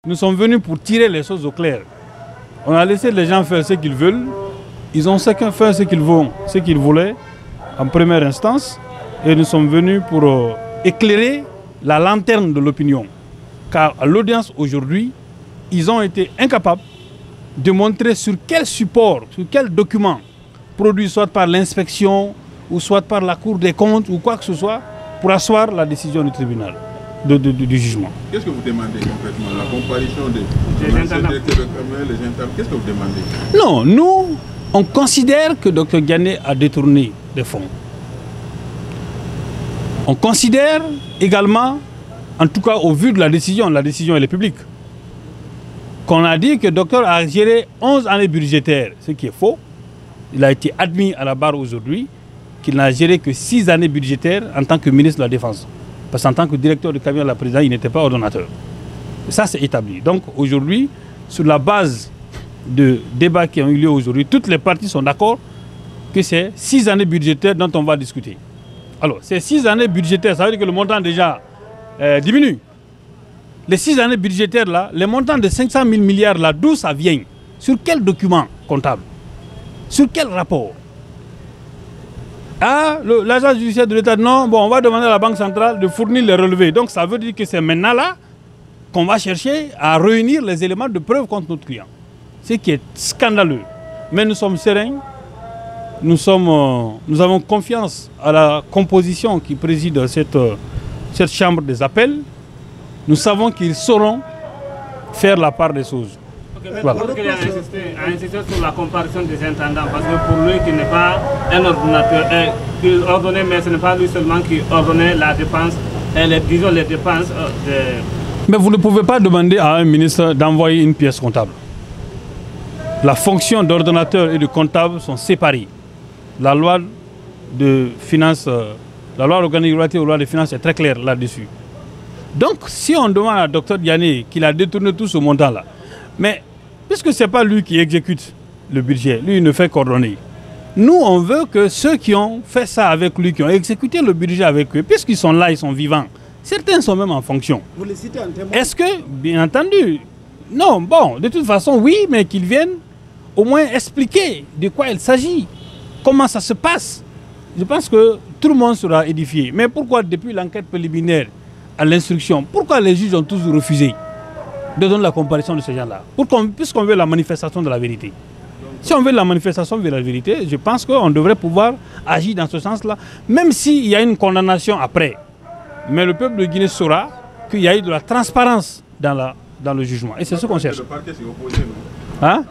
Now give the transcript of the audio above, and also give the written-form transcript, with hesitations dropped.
Nous sommes venus pour tirer les choses au clair. On a laissé les gens faire ce qu'ils veulent. Ils ont chacun fait ce qu'ils voulaient en première instance. Et nous sommes venus pour éclairer la lanterne de l'opinion. Car à l'audience aujourd'hui, ils ont été incapables de montrer sur quel support, sur quel document, produit soit par l'inspection ou soit par la Cour des comptes ou quoi que ce soit, pour asseoir la décision du tribunal, du jugement. Qu'est-ce que vous demandez concrètement? La comparution des directeurs de cabinet, les internes, qu'est-ce que vous demandez? Non, nous, on considère que Dr Diané a détourné des fonds. On considère également, en tout cas au vu de la décision elle est publique, qu'on a dit que le docteur a géré 11 années budgétaires, ce qui est faux. Il a été admis à la barre aujourd'hui qu'il n'a géré que 6 années budgétaires en tant que ministre de la Défense. Parce qu'en tant que directeur de cabinet de la présidence, il n'était pas ordonnateur. Ça, c'est établi. Donc aujourd'hui, sur la base de débats qui ont eu lieu aujourd'hui, toutes les parties sont d'accord que c'est 6 années budgétaires dont on va discuter. Alors, ces 6 années budgétaires, ça veut dire que le montant déjà diminue. Les 6 années budgétaires là, les montants de 500 000 milliards là, d'où ça vient? Sur quel document comptable? Sur quel rapport? Ah, l'agence judiciaire de l'État, non, bon, on va demander à la Banque centrale de fournir les relevés. Donc ça veut dire que c'est maintenant là qu'on va chercher à réunir les éléments de preuve contre notre client. Ce qui est scandaleux. Mais nous sommes sereins, nous avons confiance à la composition qui préside cette chambre des appels. Nous savons qu'ils sauront faire la part des choses. Okay, mais voilà. Il a insisté sur la comparaison des intendants, parce que pour lui, qui n'est pas un ordonnateur, qui ordonnait, mais ce n'est pas lui seulement qui ordonnait la dépense, les dépenses de... Mais vous ne pouvez pas demander à un ministre d'envoyer une pièce comptable. La fonction d'ordonnateur et de comptable sont séparées. La loi de finances, la loi organique relative aux lois de finances est très claire là-dessus. Donc, si on demande à Dr Diané qu'il a détourné tout ce montant-là, mais puisque ce n'est pas lui qui exécute le budget, lui il ne fait qu'ordonner. Nous, on veut que ceux qui ont fait ça avec lui, qui ont exécuté le budget avec lui, puisqu'ils sont là, ils sont vivants, certains sont même en fonction. Vous les citez en témoin? Est-ce que, bien entendu, non, bon, de toute façon, oui, mais qu'ils viennent au moins expliquer de quoi il s'agit, comment ça se passe. Je pense que tout le monde sera édifié. Mais pourquoi, depuis l'enquête préliminaire à l'instruction, pourquoi les juges ont toujours refusé de donner la comparaison de ces gens-là? Puisqu'on veut la manifestation de la vérité. Si on veut la manifestation de la vérité, je pense qu'on devrait pouvoir agir dans ce sens-là, même s'il y a une condamnation après. Mais le peuple de Guinée saura qu'il y a eu de la transparence dans le jugement. Et c'est ce qu'on cherche. Le parquet s'est opposé, non? Hein?